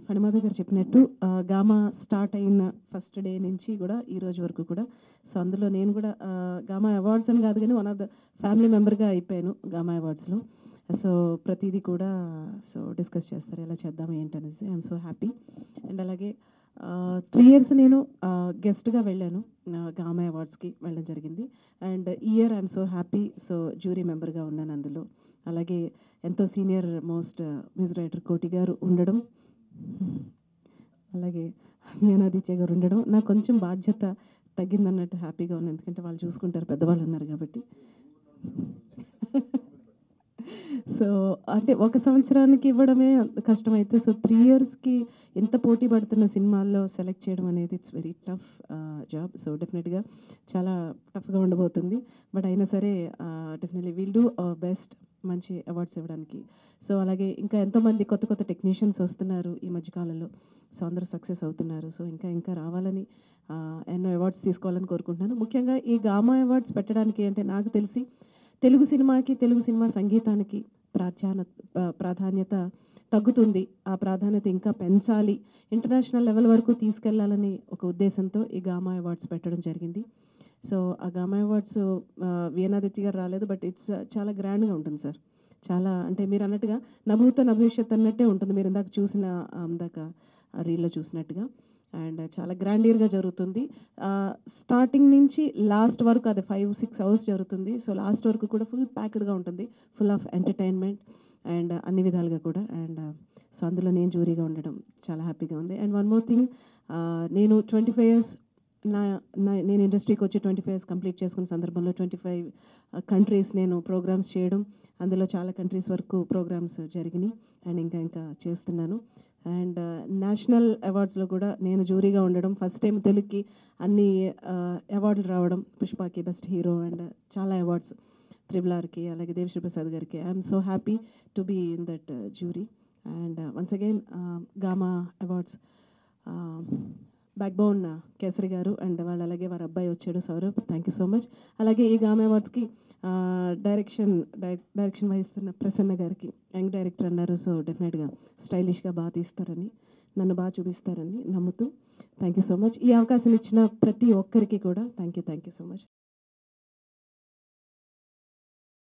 ఫణిమాధవ్ గారు చెప్పినట్టు gamma start అయిన ఫస్ట్ డే నుంచి కూడా ఈ రోజు వరకు కూడా సో అందులో నేను కూడా గామా అవార్డ్స్ అని కాదు కానీ వన్ ఆఫ్ ద ఫ్యామిలీ మెంబర్గా అయిపోయాను గామా అవార్డ్స్లో. సో ప్రతిదీ కూడా సో డిస్కస్ చేస్తారు ఎలా చేద్దాం ఏంటనేసి. I'm so happy. అండ్ అలాగే 3 ఇయర్స్ నేను గెస్ట్గా వెళ్ళాను గామా అవార్డ్స్కి వెళ్ళడం జరిగింది. అండ్ ఈ year I'm so happy. So jury మెంబర్గా ఉన్నాను అందులో. అలాగే ఎంతో సీనియర్ మోస్ట్ మ్యూజిక్ డైరెక్టర్ కోటి గారు ఉండడం, అలాగే మీనాదిత్య గారు ఉండడం నాకు కొంచెం బాధ్యత తగ్గిందన్నట్టు హ్యాపీగా ఉంది. ఎందుకంటే వాళ్ళు చూసుకుంటారు, పెద్దవాళ్ళు ఉన్నారు కాబట్టి. సో అంటే ఒక సంవత్సరానికి ఇవ్వడమే కష్టమైతే సో 3 ఇయర్స్కి ఇంత పోటీ పడుతున్న సినిమాల్లో సెలెక్ట్ చేయడం అనేది it's very tough job. So డెఫినెట్గా చాలా టఫ్గా ఉండబోతుంది. బట్ అయినా సరే డెఫినెట్లీ విల్ డూ బెస్ట్ మంచి అవార్డ్స్ ఇవ్వడానికి. సో అలాగే ఇంకా ఎంతోమంది కొత్త కొత్త టెక్నీషియన్స్ వస్తున్నారు ఈ మధ్యకాలంలో. సో అందరూ సక్సెస్ అవుతున్నారు. సో ఇంకా ఇంకా రావాలని ఎన్నో అవార్డ్స్ తీసుకోవాలని కోరుకుంటున్నాను. ముఖ్యంగా ఈ గామా అవార్డ్స్ పెట్టడానికి అంటే నాకు తెలిసి తెలుగు సినిమాకి, తెలుగు సినిమా సంగీతానికి ప్రాధాన్యత తగ్గుతుంది. ఆ ప్రాధాన్యత ఇంకా పెంచాలి, ఇంటర్నేషనల్ లెవెల్ వరకు తీసుకెళ్లాలని ఒక ఉద్దేశంతో ఈ గామా అవార్డ్స్ పెట్టడం జరిగింది. సో ఆ గామా అవార్డ్స్ వీణాదిత్య గారు రాలేదు, బట్ ఇట్స్ చాలా గ్రాండ్గా ఉంటుంది సార్. చాలా అంటే మీరు అన్నట్టుగా నభూతో నభవిష్యత్ అన్నట్టే ఉంటుంది. మీరు ఇందాక చూసిన ఇందాక రీల్లో చూసినట్టుగా అండ్ చాలా గ్రాండియర్గా జరుగుతుంది. స్టార్టింగ్ నుంచి లాస్ట్ వరకు అది 5-6 అవర్స్ జరుగుతుంది. సో లాస్ట్ వరకు కూడా ఫుల్ ప్యాక్డ్గా ఉంటుంది, ఫుల్ ఆఫ్ ఎంటర్టైన్మెంట్ అండ్ అన్ని విధాలుగా కూడా. అండ్ సో అందులో నేను జ్యూరీగా ఉండడం చాలా హ్యాపీగా ఉంది. అండ్ వన్ మోర్ థింగ్, నేను 25 ఇయర్స్ నేను ఇండస్ట్రీకి వచ్చి 25 ఇయర్స్ కంప్లీట్ చేసుకున్న సందర్భంలో 25 కంట్రీస్ నేను ప్రోగ్రామ్స్ చేయడం, అందులో చాలా కంట్రీస్ వరకు ప్రోగ్రామ్స్ జరిగినాయి అండ్ ఇంకా ఇంకా చేస్తున్నాను. అండ్ నేషనల్ అవార్డ్స్లో కూడా నేను జ్యూరీగా ఉండడం, ఫస్ట్ టైం తెలుగుకి అన్ని అవార్డులు రావడం, పుష్పకి బెస్ట్ హీరో అండ్ చాలా అవార్డ్స్, త్రిబుల్ ఆర్కి అలాగే దేవిశ్రీ ప్రసాద్ గారికి. I'm so happy to be in that jury. And once again gamma awards backbone kesari గారు అండ్ వాళ్ళు అలాగే వారి అబ్బాయి వచ్చాడు Sourav, thank you so much. అలాగే ఈ గామా అవార్డ్స్కి డైరెక్షన్ వహిస్తున్న ప్రసన్న గారికి, యంగ్ డైరెక్టర్ అన్నారు. సో డెఫినెట్గా స్టైలిష్గా బాగా తీస్తారని, నన్ను బాగా చూపిస్తారని నమ్ముతూ థ్యాంక్ యూ సో మచ్. ఈ అవకాశం ఇచ్చిన ప్రతి ఒక్కరికి కూడా థ్యాంక్ యూ సో మచ్.